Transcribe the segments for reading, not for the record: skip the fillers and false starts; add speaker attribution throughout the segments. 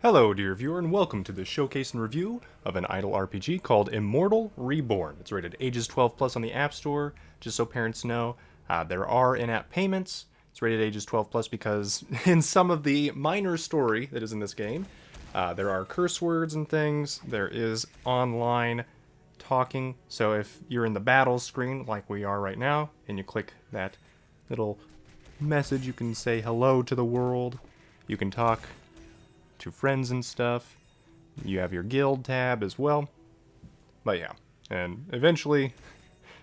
Speaker 1: Hello, dear viewer, and welcome to the showcase and review of an idle RPG called Immortal Reborn. It's rated ages 12 plus on the App Store, just so parents know. There are in-app payments. It's rated ages 12 plus because in some of the minor story that is in this game, there are curse words and things. There is online talking, so if you're in the battle screen like we are right now, and you click that little message, you can say hello to the world. You can talk to friends and stuff. You have your guild tab as well. But yeah, and eventually,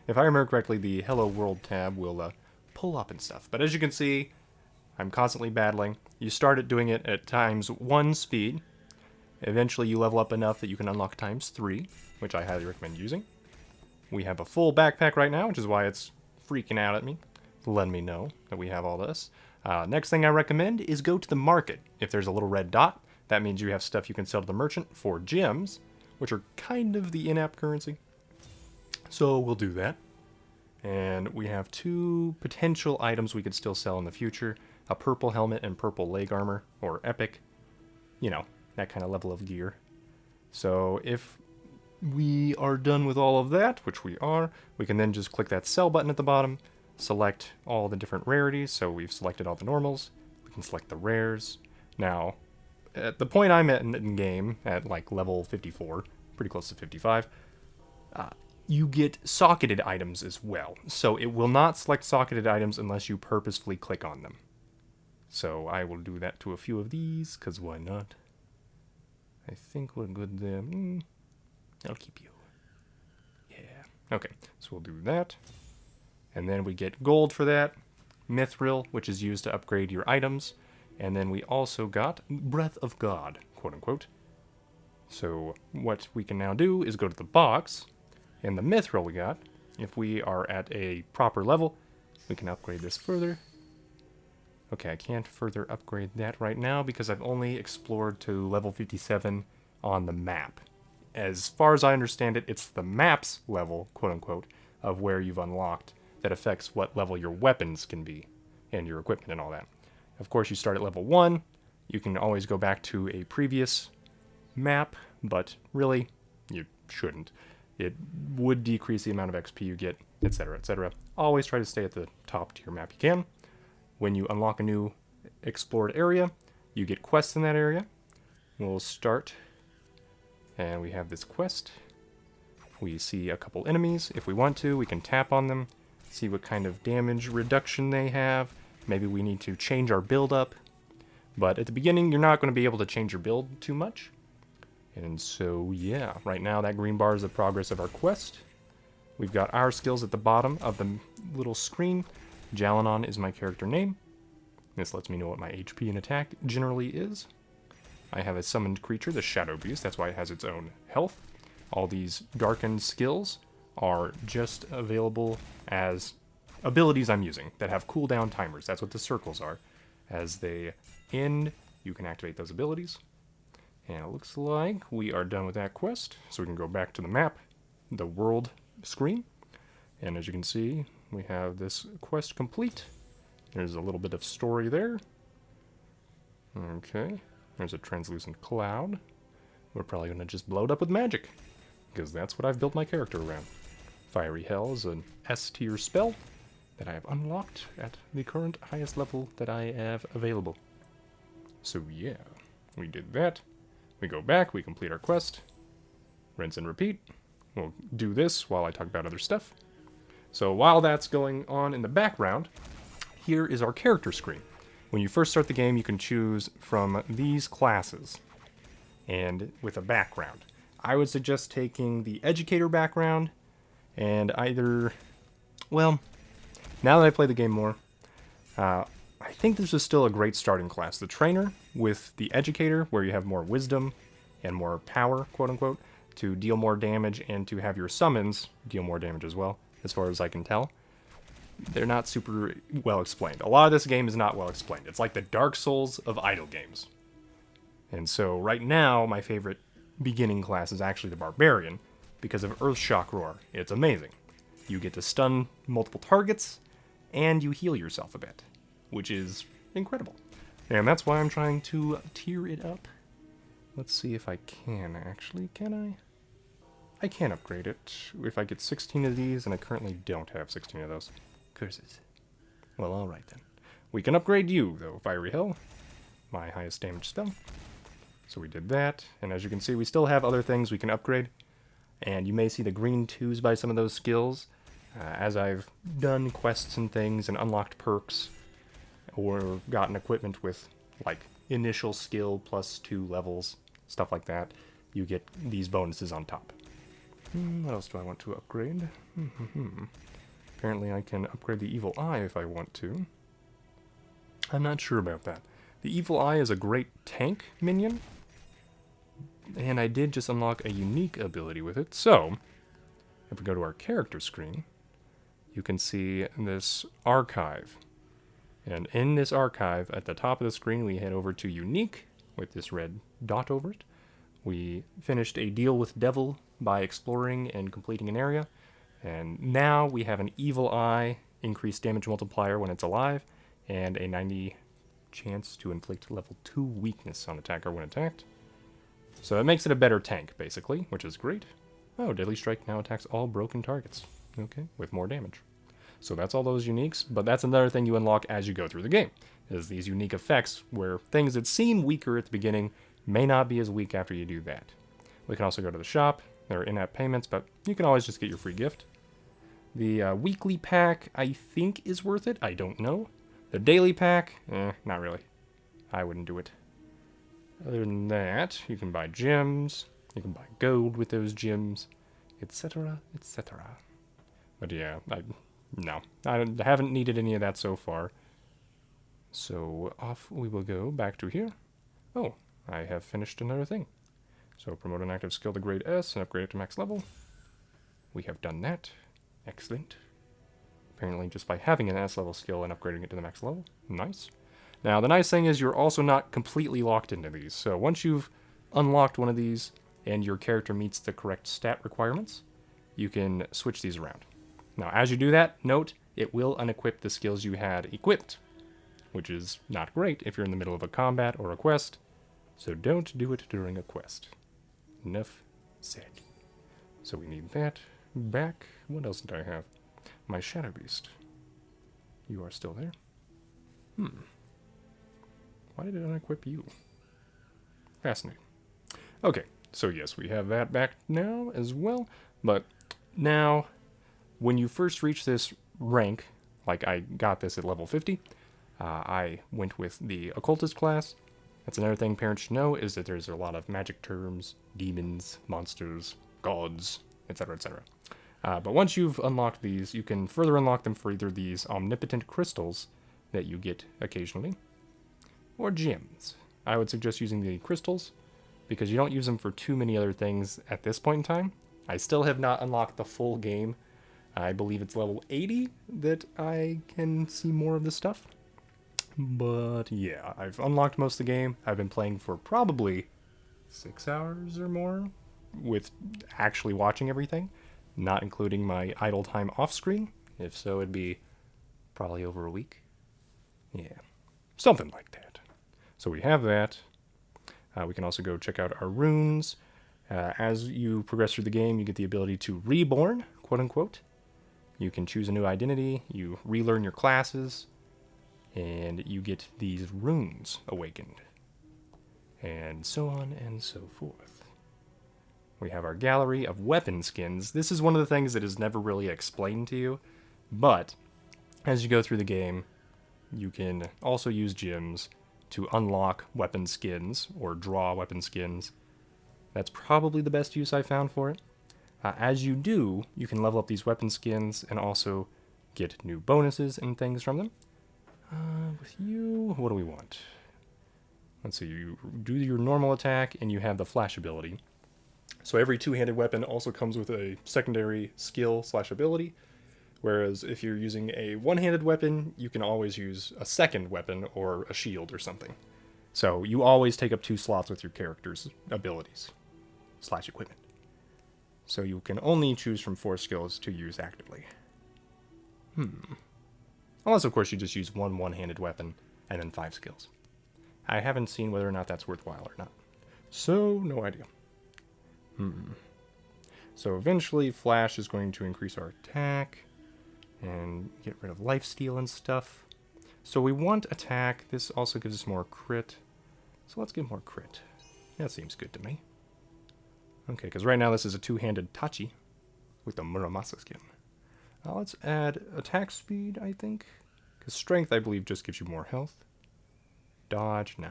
Speaker 1: if I remember correctly, the Hello World tab will pull up and stuff. But as you can see, I'm constantly battling. You start at doing it at ×1 speed. Eventually you level up enough that you can unlock ×3, which I highly recommend using. We have a full backpack right now, which is why it's freaking out at me, letting me know that we have all this. Next thing I recommend is go to the market. If there's a little red dot, that means you have stuff you can sell to the merchant for gems, which are kind of the in-app currency. So we'll do that. And we have 2 potential items we could still sell in the future. A purple helmet and purple leg armor, or epic. You know, that kind of level of gear. So if we are done with all of that, which we are, we can then just click that sell button at the bottom, select all the different rarities. So we've selected all the normals. We can select the rares. Now, at the point I'm at in game, at like level 54, pretty close to 55, you get socketed items as well. So it will not select socketed items unless you purposefully click on them. So I will do that to a few of these, because why not? I think we're good there. I'll keep you. Yeah. Okay, so we'll do that. And then we get gold for that. Mithril, which is used to upgrade your items. And then we also got Breath of God, quote unquote. So what we can now do is go to the box, and the mithril we got, if we are at a proper level, we can upgrade this further. Okay, I can't further upgrade that right now because I've only explored to level 57 on the map. As far as I understand it, it's the map's level, quote unquote, of where you've unlocked that affects what level your weapons can be, and your equipment and all that. Of course, you start at level 1. You can always go back to a previous map, but really, you shouldn't. It would decrease the amount of XP you get, etc., etc. Always try to stay at the top tier map you can. When you unlock a new explored area, you get quests in that area. We'll start, and we have this quest. We see a couple enemies. If we want to, we can tap on them, see what kind of damage reduction they have. Maybe we need to change our build up. But at the beginning, you're not going to be able to change your build too much. And so, yeah, right now that green bar is the progress of our quest. We've got our skills at the bottom of the little screen. Jalinon is my character name. This lets me know what my HP and attack generally is. I have a summoned creature, the Shadow Beast. That's why it has its own health. All these darkened skills are just available as abilities I'm using that have cooldown timers. That's what the circles are. As they end, you can activate those abilities. And it looks like we are done with that quest, so we can go back to the map, the world screen. And as you can see, we have this quest complete. There's a little bit of story there. Okay, there's a translucent cloud. We're probably going to just blow it up with magic, because that's what I've built my character around. Fiery Hell is an S tier spell that I have unlocked at the current highest level that I have available. So yeah, we did that. We go back, we complete our quest. Rinse and repeat. We'll do this while I talk about other stuff. So while that's going on in the background, here is our character screen. When you first start the game, you can choose from these classes and with a background. I would suggest taking the educator background and either, well, now that I play the game more, I think this is still a great starting class. The trainer with the educator, where you have more wisdom and more power, quote unquote, to deal more damage and to have your summons deal more damage as well, as far as I can tell. They're not super well explained. A lot of this game is not well explained. It's like the Dark Souls of idle games. And so right now, my favorite beginning class is actually the Barbarian, because of Earthshock Roar. It's amazing. You get to stun multiple targets, and you heal yourself a bit, which is incredible. And that's why I'm trying to tier it up. Let's see if I can, actually. Can I? I can upgrade it if I get 16 of these, and I currently don't have 16 of those. Curses. Well, alright then. We can upgrade you, though, Fiery Hell. My highest damage spell. So we did that, and as you can see, we still have other things we can upgrade. And you may see the green 2s by some of those skills, as I've done quests and things and unlocked perks, or gotten equipment with, like, initial skill plus 2 levels, stuff like that. You get these bonuses on top. What else do I want to upgrade? Apparently I can upgrade the Evil Eye if I want to. I'm not sure about that. The Evil Eye is a great tank minion, and I did just unlock a unique ability with it. So, if we go to our character screen, you can see this archive. And in this archive, at the top of the screen, we head over to Unique, with this red dot over it. We finished a deal with Devil by exploring and completing an area. And now we have an Evil Eye, increased damage multiplier when it's alive, and a 90 chance to inflict level 2 weakness on attacker when attacked. So that makes it a better tank, basically, which is great. Oh, Deadly Strike now attacks all broken targets. Okay, with more damage. So that's all those uniques, but that's another thing you unlock as you go through the game, is these unique effects where things that seem weaker at the beginning may not be as weak after you do that. We can also go to the shop. There are in-app payments, but you can always just get your free gift. The weekly pack, I think, is worth it. I don't know. The daily pack, not really. I wouldn't do it. Other than that, you can buy gems, you can buy gold with those gems, etc., etc. But yeah, no, I haven't needed any of that so far. So off we will go back to here. Oh, I have finished another thing. So promote an active skill to grade S and upgrade it to max level. We have done that. Excellent. Apparently just by having an S level skill and upgrading it to the max level. Nice. Now the nice thing is you're also not completely locked into these. So once you've unlocked one of these and your character meets the correct stat requirements, you can switch these around. Now as you do that, note it will unequip the skills you had equipped, which is not great if you're in the middle of a combat or a quest. So don't do it during a quest. Enough said. So we need that back. What else did I have? My Shadow Beast. You are still there? Why did it unequip you? Fascinating. Okay, so yes, we have that back now as well. But now, when you first reach this rank, like I got this at level 50, I went with the Occultist class. That's another thing parents should know, is that there's a lot of magic terms, demons, monsters, gods, etc., etc. But once you've unlocked these, you can further unlock them for either these omnipotent crystals that you get occasionally, or gems. I would suggest using the crystals, because you don't use them for too many other things at this point in time. I still have not unlocked the full game. I believe it's level 80 that I can see more of this stuff. But yeah, I've unlocked most of the game. I've been playing for probably 6 hours or more, with actually watching everything, not including my idle time off screen. If so, it'd be probably over a week. Yeah, something like that. So we have that. We can also go check out our runes. As you progress through the game, you get the ability to reborn, quote unquote. You can choose a new identity, you relearn your classes, and you get these runes awakened. And so on and so forth. We have our gallery of weapon skins. This is one of the things that is never really explained to you, but as you go through the game, you can also use gems to unlock weapon skins, or draw weapon skins. That's probably the best use I found for it. As you do, you can level up these weapon skins and also get new bonuses and things from them. With you, what do we want? Let's see, you do your normal attack and you have the flash ability. So every two-handed weapon also comes with a secondary skill/ability, whereas if you're using a one-handed weapon, you can always use a second weapon or a shield or something. So you always take up 2 slots with your character's abilities/equipment. So you can only choose from 4 skills to use actively. Unless, of course, you just use one one-handed weapon and then 5 skills. I haven't seen whether or not that's worthwhile or not. So, no idea. So eventually, Flash is going to increase our attack and get rid of lifesteal and stuff. So we want attack. This also gives us more crit. So let's get more crit. That seems good to me. Okay, because right now this is a two-handed Tachi with the Muramasa skin. Let's add attack speed, I think. Because strength, I believe, just gives you more health. Dodge, nah.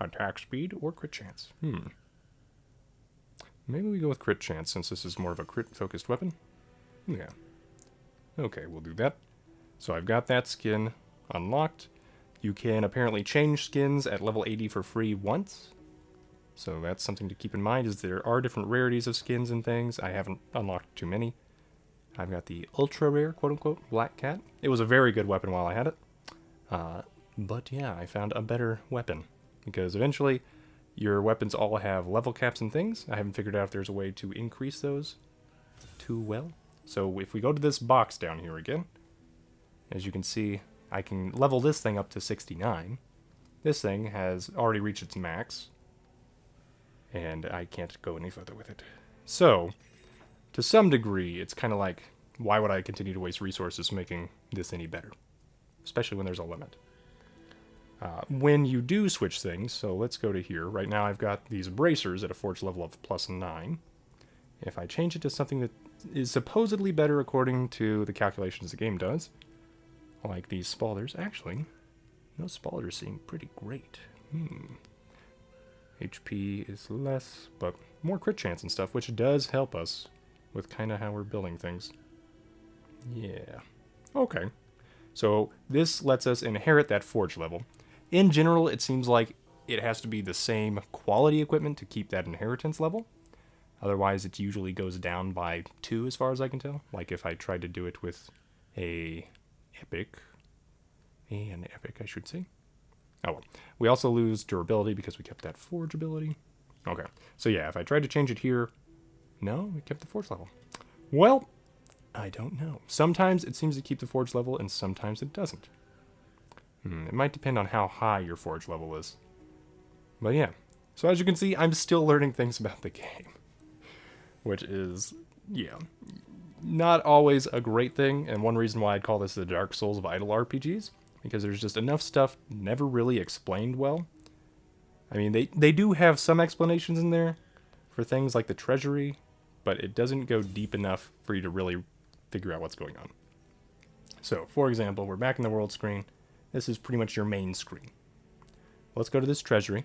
Speaker 1: Attack speed or crit chance. Maybe we go with crit chance since this is more of a crit-focused weapon. Yeah. Okay, we'll do that. So I've got that skin unlocked. You can apparently change skins at level 80 for free once. So that's something to keep in mind, is there are different rarities of skins and things. I haven't unlocked too many. I've got the ultra rare, quote-unquote, Black Cat. It was a very good weapon while I had it. But yeah, I found a better weapon. Because eventually, your weapons all have level caps and things. I haven't figured out if there's a way to increase those too well. So if we go to this box down here again, as you can see, I can level this thing up to 69. This thing has already reached its max. And I can't go any further with it. So, to some degree, it's kind of like, why would I continue to waste resources making this any better? Especially when there's a limit. When you do switch things, so let's go to here. Right now I've got these bracers at a forge level of +9. If I change it to something that is supposedly better according to the calculations the game does, like these spalders, actually, those spalders seem pretty great. HP is less, but more crit chance and stuff, which does help us with kind of how we're building things. Yeah. Okay. So this lets us inherit that forge level. In general, it seems like it has to be the same quality equipment to keep that inheritance level. Otherwise, it usually goes down by 2 as far as I can tell. Like if I tried to do it with an epic, I should say. Oh well. We also lose durability because we kept that forge ability. Okay. So yeah, if I tried to change it here, no, we kept the forge level. Well, I don't know. Sometimes it seems to keep the forge level and sometimes it doesn't. It might depend on how high your forge level is. But yeah. So as you can see, I'm still learning things about the game. Which is, yeah, not always a great thing. And one reason why I'd call this the Dark Souls of idle RPGs. Because there's just enough stuff never really explained well. I mean, they do have some explanations in there for things like the Treasury. But it doesn't go deep enough for you to really figure out what's going on. So, for example, we're back in the world screen. This is pretty much your main screen. Let's go to this Treasury.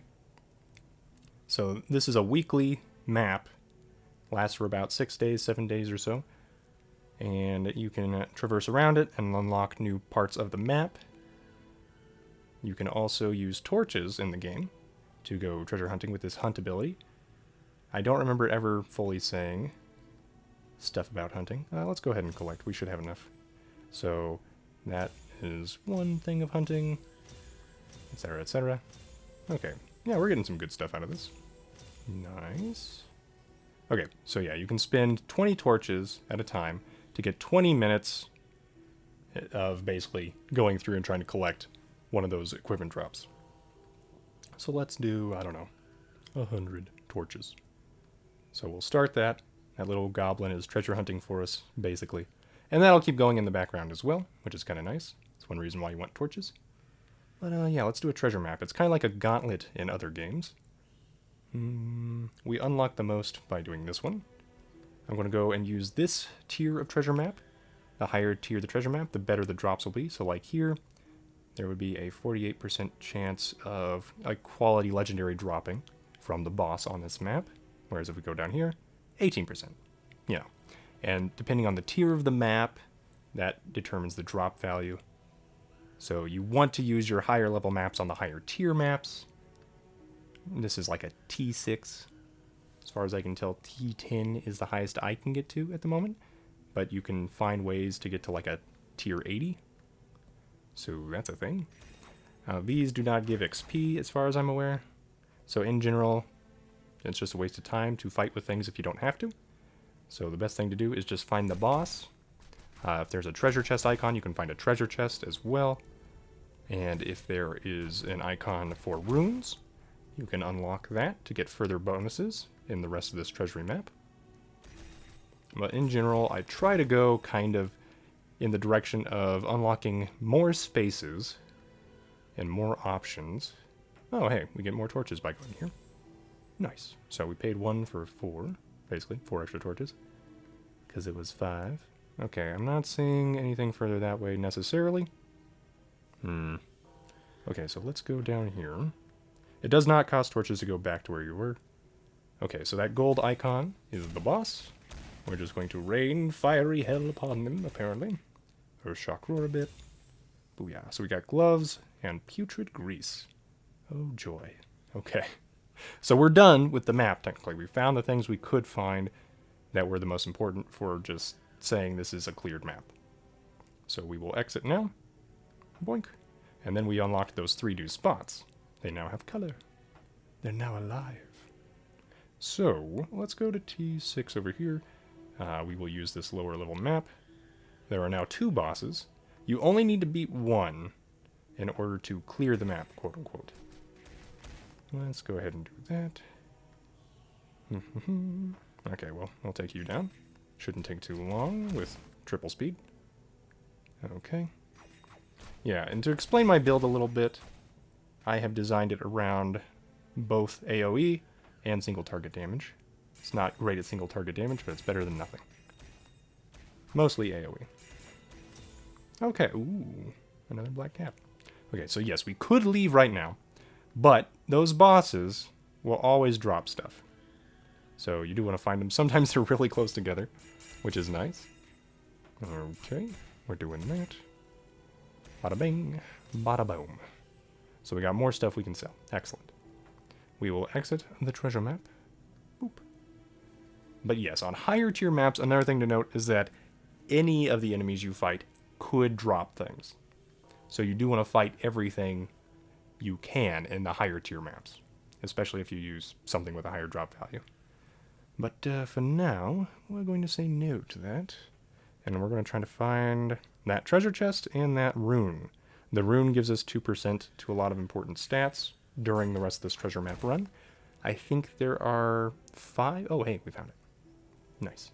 Speaker 1: So this is a weekly map. Lasts for about 6 days, 7 days or so. And you can traverse around it and unlock new parts of the map. You can also use torches in the game to go treasure hunting with this hunt ability. I don't remember ever fully saying stuff about hunting. Let's go ahead and collect. We should have enough. So that is one thing of hunting, etc., etc. Okay, yeah, we're getting some good stuff out of this. Nice. Okay, so yeah, you can spend 20 torches at a time to get 20 minutes of basically going through and trying to collect one of those equipment drops. So let's do, I don't know, 100 torches. So we'll start that. That little goblin is treasure hunting for us, basically. And that'll keep going in the background as well, which is kind of nice. That's one reason why you want torches. But yeah, let's do a treasure map. It's kind of like a gauntlet in other games. We unlock the most by doing this one. I'm going to go and use this tier of treasure map. The higher tier the treasure map, the better the drops will be. So like here, there would be a 48% chance of a quality legendary dropping from the boss on this map. Whereas if we go down here, 18%. You know. And depending on the tier of the map, that determines the drop value. So you want to use your higher level maps on the higher tier maps. This is like a T6. As far as I can tell, T10 is the highest I can get to at the moment. But you can find ways to get to like a tier 80. So that's a thing. These do not give XP as far as I'm aware. So in general, it's just a waste of time to fight with things if you don't have to. So the best thing to do is just find the boss, If there's a treasure chest icon, you can find a treasure chest as well. And if there is an icon for runes, you can unlock that to get further bonuses in the rest of this treasury map. But in general, I try to go kind of in the direction of unlocking more spaces and more options. Oh, hey, we get more torches by going here. Nice. So we paid 1 for 4, basically, 4 extra torches, because it was 5. Okay, I'm not seeing anything further that way necessarily. Okay, so let's go down here. It does not cost torches to go back to where you were. Okay, so that gold icon is the boss. We're just going to rain fiery hell upon them, apparently. Or shock roar a bit. Booyah. So we got gloves and putrid grease. Oh, joy. Okay. So we're done with the map, technically. We found the things we could find that were the most important for just saying this is a cleared map. So we will exit now. Boink. And then we unlocked those 3 new spots. They now have color. They're now alive. So let's go to T6 over here. We will use this lower level map. There are now 2 bosses. You only need to beat 1 in order to clear the map, quote unquote. Let's go ahead and do that. Okay, well, I'll take you down. Shouldn't take too long with triple speed. Okay. Yeah, and to explain my build a little bit, I have designed it around both AoE and single target damage. It's not great at single target damage, but it's better than nothing. Mostly AoE. Okay, ooh, another black cap. Okay, so yes, we could leave right now, but those bosses will always drop stuff. So you do want to find them. Sometimes they're really close together, which is nice. Okay, we're doing that. Bada bing, bada boom. So we got more stuff we can sell. Excellent. We will exit the treasure map. Boop. But yes, on higher tier maps, another thing to note is that any of the enemies you fight could drop things. So you do want to fight everything you can in the higher tier maps, especially if you use something with a higher drop value. But for now, we're going to say no to that. And we're going to try to find that treasure chest and that rune. The rune gives us 2% to a lot of important stats during the rest of this treasure map run. I think there are 5. Oh, hey, we found it. Nice.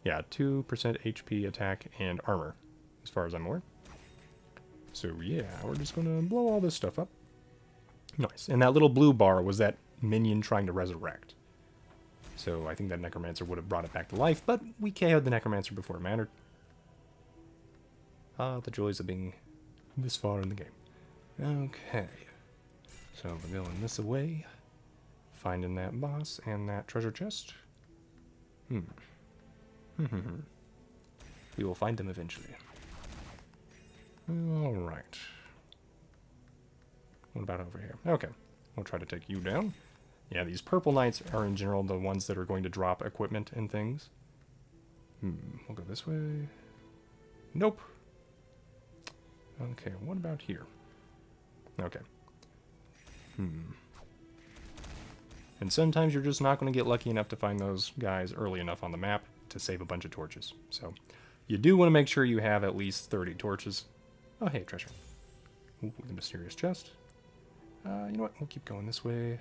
Speaker 1: Yeah, 2% HP, attack, and armor, as far as I'm aware. So yeah, we're just going to blow all this stuff up. Nice. And that little blue bar was that minion trying to resurrect. So I think that Necromancer would have brought it back to life, but we KO'd the Necromancer before it mattered. Ah, the joys of being this far in the game. Okay. So we're going this way. Finding that boss and that treasure chest. We will find them eventually. Alright. What about over here? Okay. We'll try to take you down. Yeah, these purple knights are in general the ones that are going to drop equipment and things. We'll go this way. Nope. Okay, what about here? Okay. And sometimes you're just not going to get lucky enough to find those guys early enough on the map to save a bunch of torches. So, you do want to make sure you have at least 30 torches. Oh, hey, treasure. Ooh, the mysterious chest. You know what? We'll keep going this way.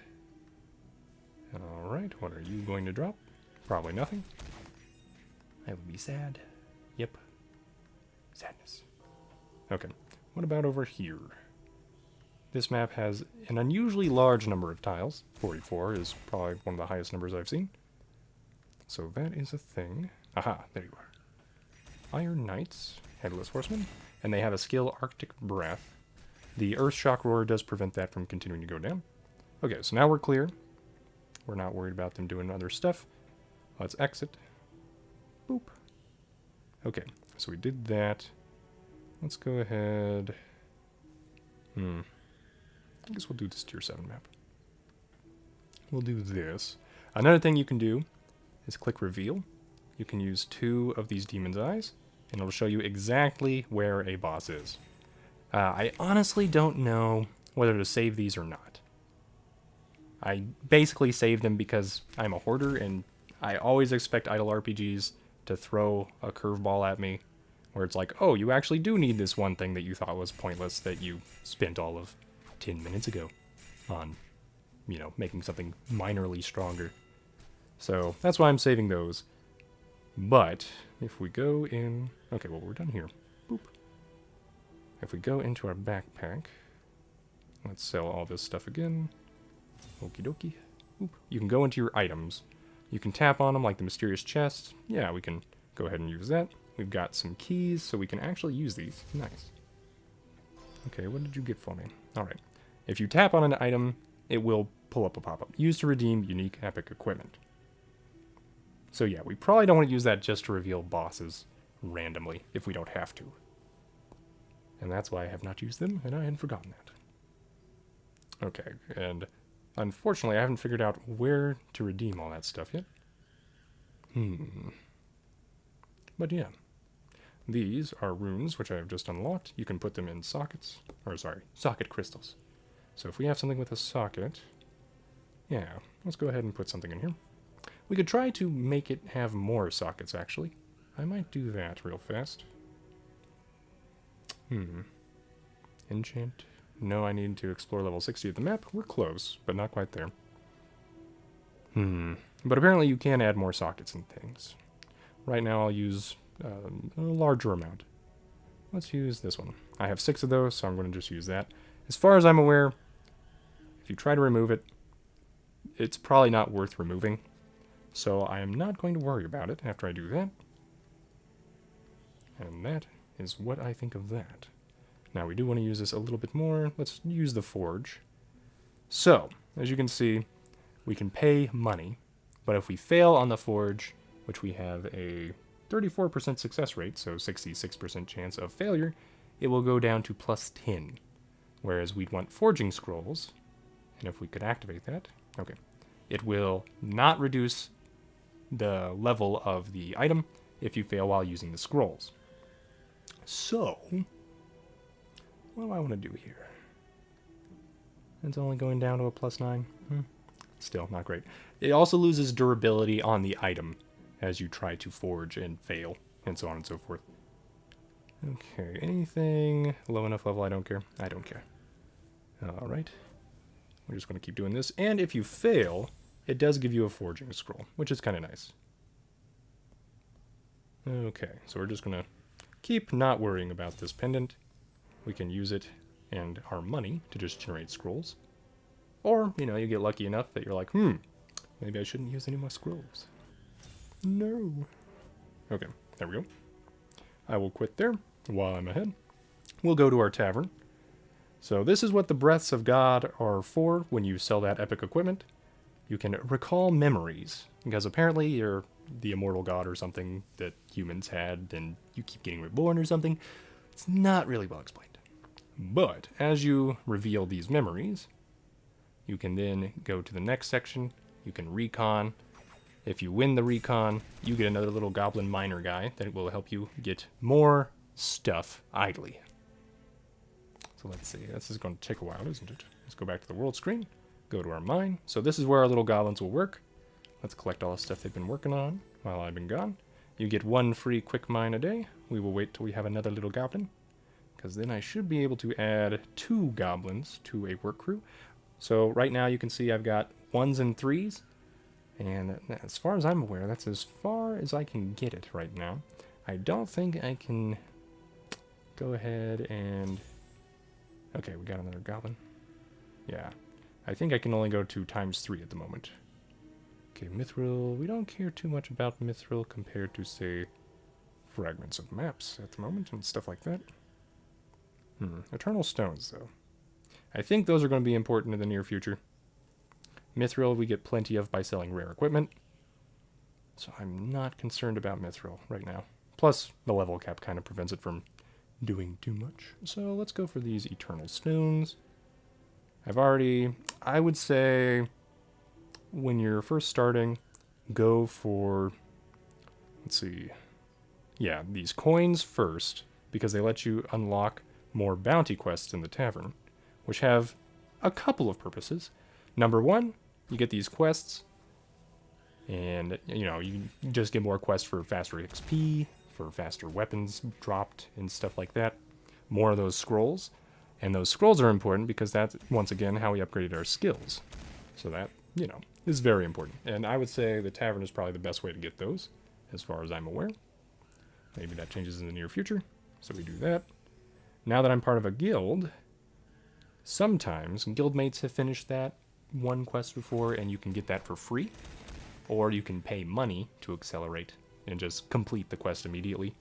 Speaker 1: Alright, what are you going to drop? Probably nothing. I would be sad. Yep. Sadness. Okay, what about over here? This map has an unusually large number of tiles. 44 is probably one of the highest numbers I've seen. So that is a thing. Aha, there you are. Iron Knights, Headless Horsemen, and they have a skill Arctic Breath. The Earth Shock Roar does prevent that from continuing to go down. Okay, so now we're clear. We're not worried about them doing other stuff. Let's exit. Boop. Okay, so we did that. Let's go ahead. I guess we'll do this tier 7 map. We'll do this. Another thing you can do is click reveal. You can use 2 of these demon's eyes, and it'll show you exactly where a boss is. I honestly don't know whether to save these or not. I basically save them because I'm a hoarder, and I always expect idle RPGs to throw a curveball at me where it's like, oh, you actually do need this one thing that you thought was pointless that you spent all of 10 minutes ago on, you know, making something minorly stronger. So that's why I'm saving those. But if we go in, okay, well, we're done here. Boop. If we go into our backpack, let's sell all this stuff again. Okie dokie. Boop. You can go into your items. You can tap on them like the mysterious chest. Yeah, we can go ahead and use that. We've got some keys, so we can actually use these. Nice. Okay, what did you get for me? Alright. If you tap on an item, it will pull up a pop-up. Use to redeem unique epic equipment. So yeah, we probably don't want to use that just to reveal bosses randomly, if we don't have to. And that's why I have not used them, and I hadn't forgotten that. Okay, and unfortunately I haven't figured out where to redeem all that stuff yet. But yeah. These are runes, which I have just unlocked. You can put them in sockets, or sorry, socket crystals. So if we have something with a socket, yeah, let's go ahead and put something in here. We could try to make it have more sockets, actually. I might do that real fast. Enchant. No, I need to explore level 60 of the map. We're close, but not quite there. But apparently you can add more sockets and things. Right now I'll use a larger amount. Let's use this one. I have 6 of those, so I'm going to just use that. As far as I'm aware, if you try to remove it, it's probably not worth removing. So I am not going to worry about it after I do that. And that is what I think of that. Now we do want to use this a little bit more. Let's use the forge. So, as you can see, we can pay money. But if we fail on the forge, which we have a 34% success rate, so 66% chance of failure, it will go down to +10. Whereas we'd want forging scrolls, and if we could activate that, okay, it will not reduce the level of the item if you fail while using the scrolls. So, what do I want to do here? It's only going down to a +9. Still, not great. It also loses durability on the item as you try to forge and fail, and so on and so forth. Okay, anything low enough level I don't care? I don't care. Alright. We're just going to keep doing this. And if you fail, it does give you a forging scroll, which is kind of nice. Okay, so we're just going to keep not worrying about this pendant. We can use it and our money to just generate scrolls. Or, you know, you get lucky enough that you're like, maybe I shouldn't use any more scrolls. No. Okay, there we go. I will quit there while I'm ahead. We'll go to our tavern. So this is what the breaths of God are for when you sell that epic equipment. You can recall memories, because apparently you're the immortal god or something that humans had, and you keep getting reborn or something. It's not really well explained. But as you reveal these memories, you can then go to the next section. You can recon. If you win the recon, you get another little goblin miner guy that will help you get more stuff idly. So let's see. This is going to take a while, isn't it? Let's go back to the world screen. Go to our mine. So this is where our little goblins will work. Let's collect all the stuff they've been working on while I've been gone. You get 1 free quick mine a day. We will wait till we have another little goblin, because then I should be able to add 2 goblins to a work crew. So right now you can see I've got 1s and 3s. And as far as I'm aware, that's as far as I can get it right now. I don't think I can go ahead and... Okay, we got another goblin. Yeah. I think I can only go to ×3 at the moment. Okay, mithril. We don't care too much about mithril compared to, say, fragments of maps at the moment and stuff like that. Eternal stones, though. I think those are going to be important in the near future. Mithril we get plenty of by selling rare equipment. So I'm not concerned about mithril right now. Plus, the level cap kind of prevents it from doing too much. So let's go for these eternal stones. I would say, when you're first starting, go for, let's see, yeah, these coins first, because they let you unlock more bounty quests in the tavern, which have a couple of purposes. Number 1, you get these quests, and, you know, you just get more quests for faster XP, for faster weapons dropped and stuff like that. More of those scrolls. And those scrolls are important because that's, once again, how we upgraded our skills. So that, you know, is very important. And I would say the tavern is probably the best way to get those, as far as I'm aware. Maybe that changes in the near future. So we do that. Now that I'm part of a guild, sometimes guildmates have finished that one quest before, and you can get that for free. Or you can pay money to accelerate and just complete the quest immediately.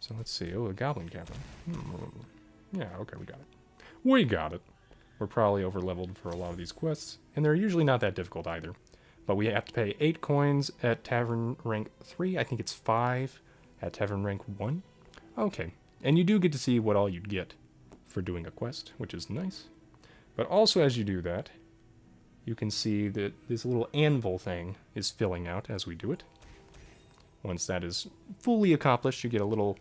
Speaker 1: So let's see. Oh, a goblin cavern. Yeah, okay, we got it. We got it. We're probably over-leveled for a lot of these quests, and they're usually not that difficult either. But we have to pay 8 coins at Tavern rank 3. I think it's 5 at Tavern rank 1. Okay, and you do get to see what all you'd get for doing a quest, which is nice. But also as you do that, you can see that this little anvil thing is filling out as we do it. Once that is fully accomplished, you get a little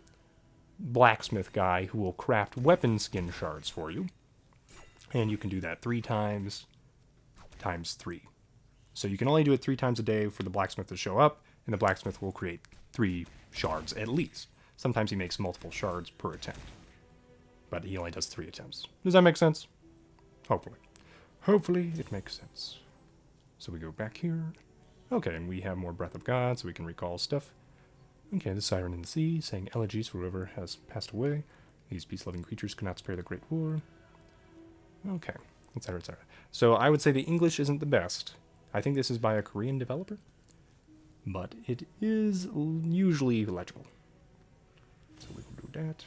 Speaker 1: blacksmith guy who will craft weapon skin shards for you. And you can do that 3 times 3. So you can only do it 3 times a day for the blacksmith to show up, and the blacksmith will create 3 shards at least. Sometimes he makes multiple shards per attempt. But he only does 3 attempts. Does that make sense? Hopefully. Hopefully it makes sense. So we go back here. Okay, and we have more Breath of God, so we can recall stuff. Okay, the Siren in the Sea, saying elegies for whoever has passed away. These peace-loving creatures could not spare the Great War. Okay, etc., etc. So I would say the English isn't the best. I think this is by a Korean developer. But it is usually legible. So we can do that.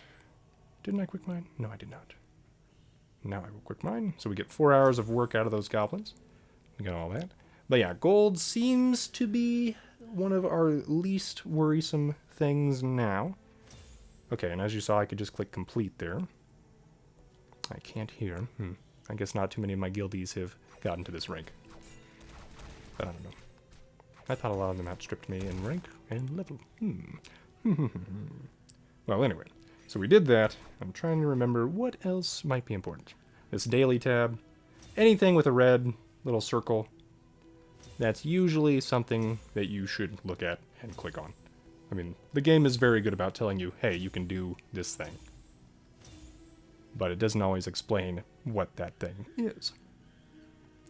Speaker 1: Didn't I quick mine? No, I did not. Now I will quick mine. So we get 4 hours of work out of those goblins. We got all that. But yeah, gold seems to be one of our least worrisome things now. Okay, and as you saw, I could just click complete there. I can't hear. I guess not too many of my guildies have gotten to this rank. But I don't know. I thought a lot of them outstripped me in rank and level. Well, anyway. So we did that. I'm trying to remember what else might be important. This daily tab. Anything with a red little circle. That's usually something that you should look at and click on. I mean, the game is very good about telling you, hey, you can do this thing. But it doesn't always explain what that thing is.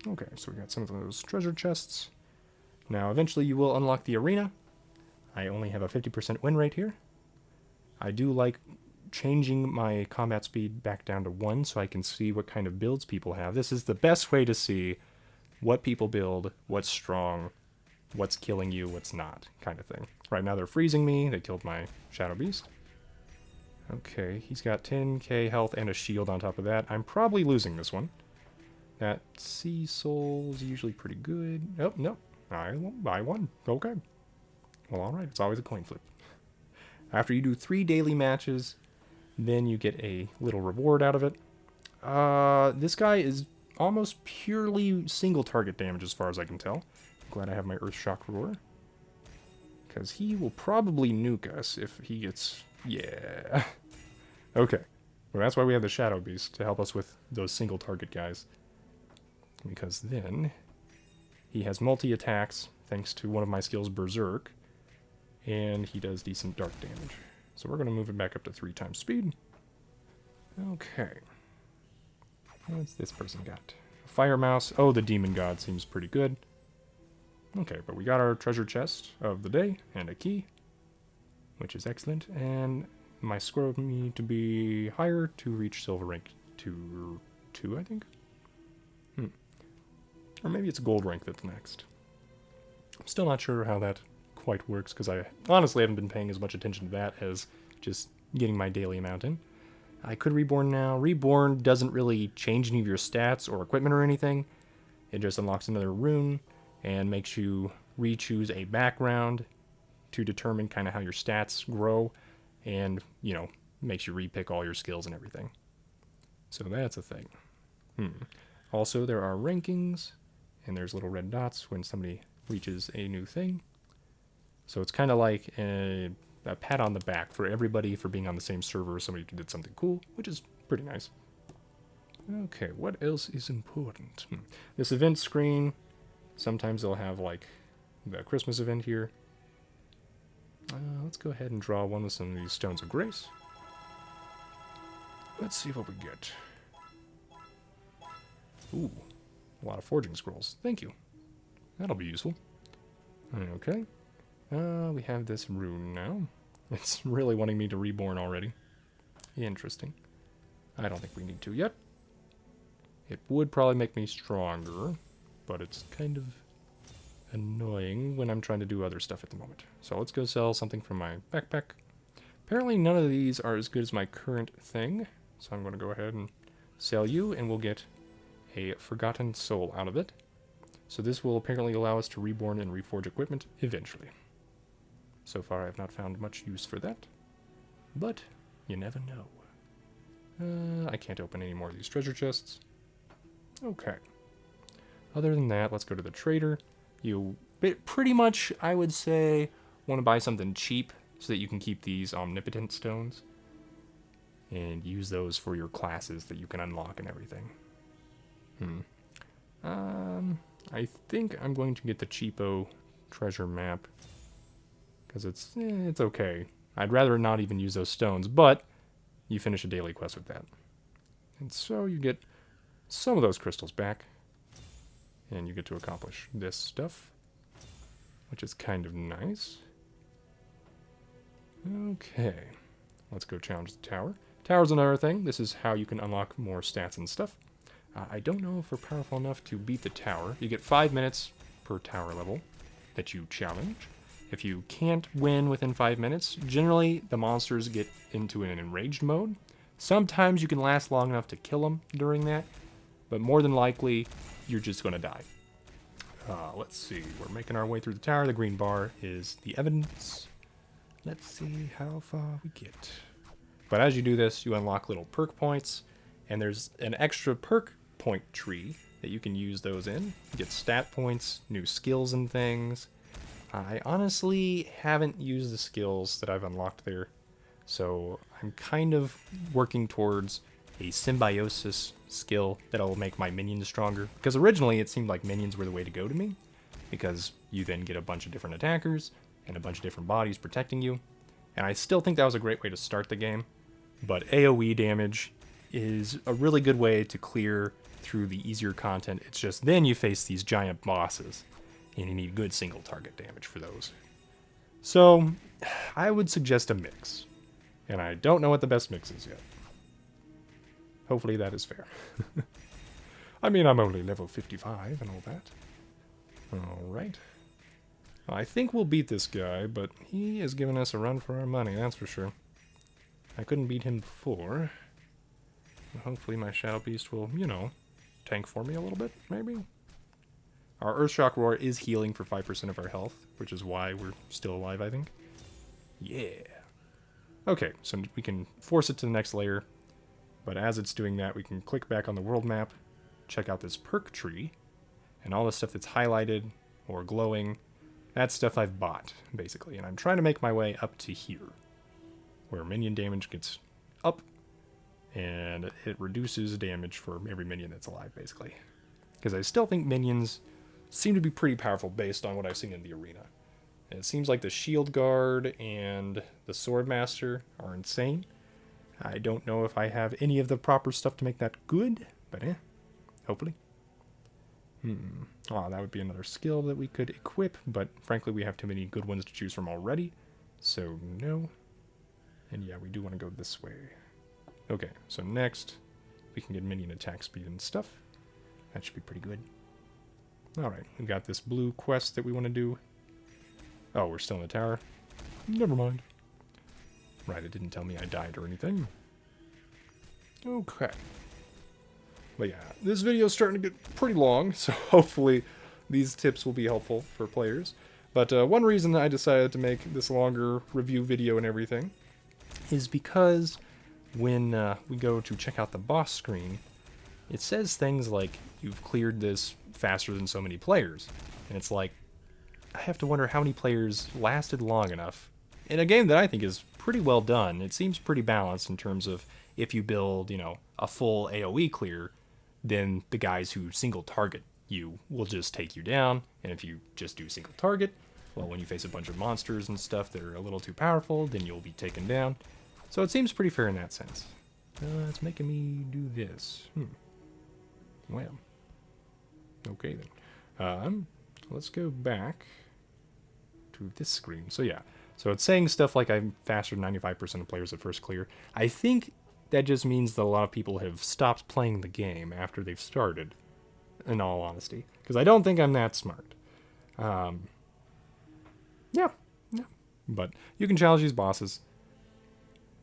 Speaker 1: Okay, so we got some of those treasure chests. Now, eventually you will unlock the arena. I only have a 50% win rate here. I do like changing my combat speed back down to 1 so I can see what kind of builds people have. This is the best way to see what people build, what's strong, what's killing you, what's not, kind of thing. Right now they're freezing me. They killed my Shadow Beast. Okay, he's got 10k health and a shield on top of that. I'm probably losing this one. That Sea Soul's usually pretty good. Oh, no. I won. Okay. Well, alright. It's always a coin flip. After you do 3 daily matches, then you get a little reward out of it. This guy is almost purely single target damage as far as I can tell. I'm glad I have my Earth Shock Roar. Because he will probably nuke us if he gets... Yeah. Okay. Well, that's why we have the Shadow Beast, to help us with those single target guys. Because then he has multi-attacks, thanks to one of my skills, Berserk. And he does decent dark damage. So we're going to move it back up to 3 times speed. Okay. What's this person got? Fire Mouse. Oh, the Demon God seems pretty good. Okay, but we got our treasure chest of the day and a key, which is excellent. And my score need to be higher to reach silver rank 2, I think. Or maybe it's gold rank that's next. I'm still not sure how that quite works, because I honestly haven't been paying as much attention to that as just getting my daily amount in. I could Reborn now. Reborn doesn't really change any of your stats or equipment or anything. It just unlocks another rune and makes you re-choose a background to determine kind of how your stats grow, and, you know, makes you re-pick all your skills and everything. So that's a thing. Also, there are rankings, and there's little red dots when somebody reaches a new thing. So it's kind of like a pat on the back for everybody for being on the same server as somebody who did something cool, which is pretty nice. Okay, what else is important? This event screen, sometimes they'll have like the Christmas event here. let's go ahead and draw one with some of these Stones of Grace. Let's see what we get. Ooh, a lot of forging scrolls. Thank you. That'll be useful. Okay. We have this rune now. It's really wanting me to reborn already. Interesting. I don't think we need to yet. It would probably make me stronger, but it's kind of annoying when I'm trying to do other stuff at the moment. So let's go sell something from my backpack. Apparently none of these are as good as my current thing, so I'm going to go ahead and sell you, and we'll get a Forgotten Soul out of it. So this will apparently allow us to reborn and reforge equipment eventually. So far I have not found much use for that, but you never know. I can't open any more of these treasure chests. Okay. Other than that, let's go to the trader. You pretty much, I would say, want to buy something cheap so that you can keep these omnipotent stones and use those for your classes that you can unlock and everything. I think I'm going to get the cheapo treasure map because it's okay. I'd rather not even use those stones, but you finish a daily quest with that. And so you get some of those crystals back, and you get to accomplish this stuff, which is kind of nice. Okay, let's go challenge the tower. Tower's another thing. This is how you can unlock more stats and stuff. I don't know if we're powerful enough to beat the tower. You get 5 minutes per tower level that you challenge. If you can't win within 5 minutes, generally the monsters get into an enraged mode. Sometimes you can last long enough to kill them during that, but more than likely, you're just going to die. Let's see. We're making our way through the tower. The green bar is the evidence. Let's see how far we get. But as you do this, you unlock little perk points, and there's an extra perk point tree that you can use those in. You get stat points, new skills and things. I honestly haven't used the skills that I've unlocked there, so I'm kind of working towards a symbiosis skill that'll make my minions stronger. Because originally it seemed like minions were the way to go to me, because you then get a bunch of different attackers and a bunch of different bodies protecting you. And I still think that was a great way to start the game, but AoE damage is a really good way to clear through the easier content. It's just then you face these giant bosses, and you need good single target damage for those. So I would suggest a mix, and I don't know what the best mix is yet. Hopefully that is fair. I mean, I'm only level 55 and all that. Alright. I think we'll beat this guy, but he has given us a run for our money, that's for sure. I couldn't beat him before. Hopefully my Shadow Beast will, you know, tank for me a little bit, maybe? Our Earthshock Roar is healing for 5% of our health, which is why we're still alive, I think. Yeah. Okay, so we can force it to the next layer, but as it's doing that, we can click back on the world map, check out this Perk Tree, and all the stuff that's highlighted or glowing, that's stuff I've bought, basically. And I'm trying to make my way up to here, where minion damage gets up, and it reduces damage for every minion that's alive, basically. Because I still think minions seem to be pretty powerful based on what I've seen in the arena. And it seems like the Shield Guard and the Swordmaster are insane. I don't know if I have any of the proper stuff to make that good, but hopefully. Oh, that would be another skill that we could equip, but frankly we have too many good ones to choose from already, so no. And yeah, we do want to go this way. Okay, so next, we can get minion attack speed and stuff. That should be pretty good. Alright, we got this blue quest that we want to do. Oh, we're still in the tower? Never mind. Right, it didn't tell me I died or anything. Okay. But yeah, this video is starting to get pretty long, so hopefully these tips will be helpful for players. But one reason I decided to make this longer review video and everything is because when we go to check out the boss screen, it says things like, you've cleared this faster than so many players. And it's like, I have to wonder how many players lasted long enough in a game that I think is pretty well done. It seems pretty balanced in terms of if you build, you know, a full AoE clear, then the guys who single target you will just take you down. And if you just do single target, Well, when you face a bunch of monsters and stuff that are a little too powerful, then you'll be taken down. So it seems pretty fair in that sense. It's making me do this. Well. Okay then. Let's go back to this screen. So yeah. So it's saying stuff like I'm faster than 95% of players at first clear. I think that just means that a lot of people have stopped playing the game after they've started, in all honesty. Because I don't think I'm that smart. Yeah. But you can challenge these bosses.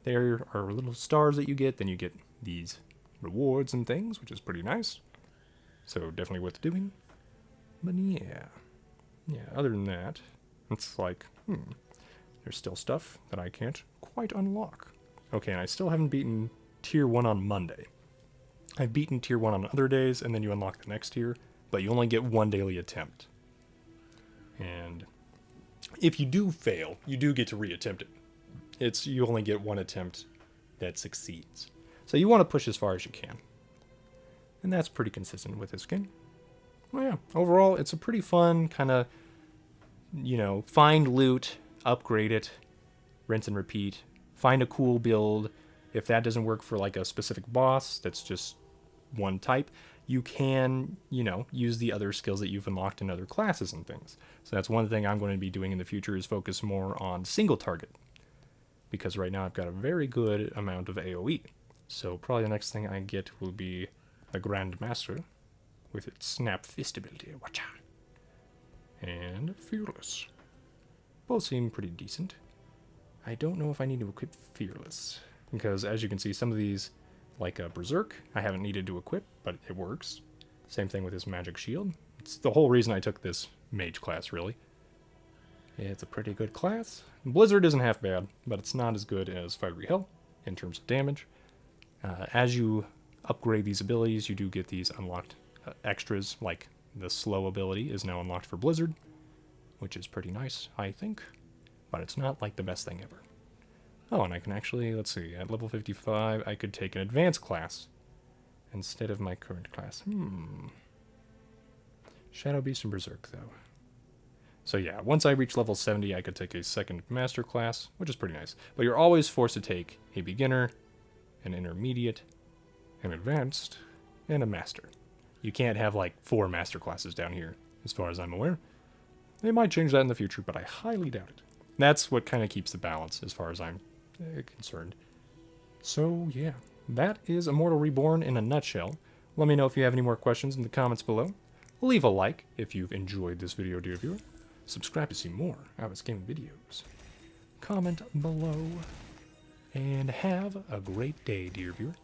Speaker 1: There are little stars that you get. Then you get these rewards and things, which is pretty nice. So definitely worth doing. But yeah. Yeah, other than that, it's like, there's still stuff that I can't quite unlock. Okay, and I still haven't beaten Tier 1 on Monday. I've beaten Tier 1 on other days, and then you unlock the next tier, but you only get one daily attempt. And if you do fail, you do get to reattempt it. You only get one attempt that succeeds. So you want to push as far as you can. And that's pretty consistent with this game. Well, yeah, overall, it's a pretty fun kind of, find loot, upgrade it, rinse and repeat, find a cool build. If that doesn't work for like a specific boss that's just one type, you can, use the other skills that you've unlocked in other classes and things. So that's one thing I'm going to be doing in the future, is focus more on single target. Because right now I've got a very good amount of AoE. So probably the next thing I get will be the Grand Master with its Snap Fist ability. Watcha! And Fearless. Both seem pretty decent. I don't know if I need to equip Fearless, because as you can see, some of these, like Berserk, I haven't needed to equip, but it works. Same thing with this Magic Shield. It's the whole reason I took this Mage class, really. It's a pretty good class. Blizzard isn't half bad, but it's not as good as Fiery Hell in terms of damage. As you upgrade these abilities, you do get these unlocked extras, like the slow ability is now unlocked for Blizzard, which is pretty nice, I think. But it's not like the best thing ever. Oh, and I can actually, let's see, at level 55, I could take an advanced class instead of my current class. Shadow Beast and Berserk, though. So yeah, once I reach level 70, I could take a second master class, which is pretty nice. But you're always forced to take a beginner, an intermediate, an advanced, and a master. You can't have like 4 master classes down here, as far as I'm aware. They might change that in the future, but I highly doubt it. That's what kind of keeps the balance, as far as I'm concerned. So yeah, that is Immortal Reborn in a nutshell. Let me know if you have any more questions in the comments below. Leave a like if you've enjoyed this video, dear viewer. Subscribe to see more iOS gaming videos. Comment below. And have a great day, dear viewer.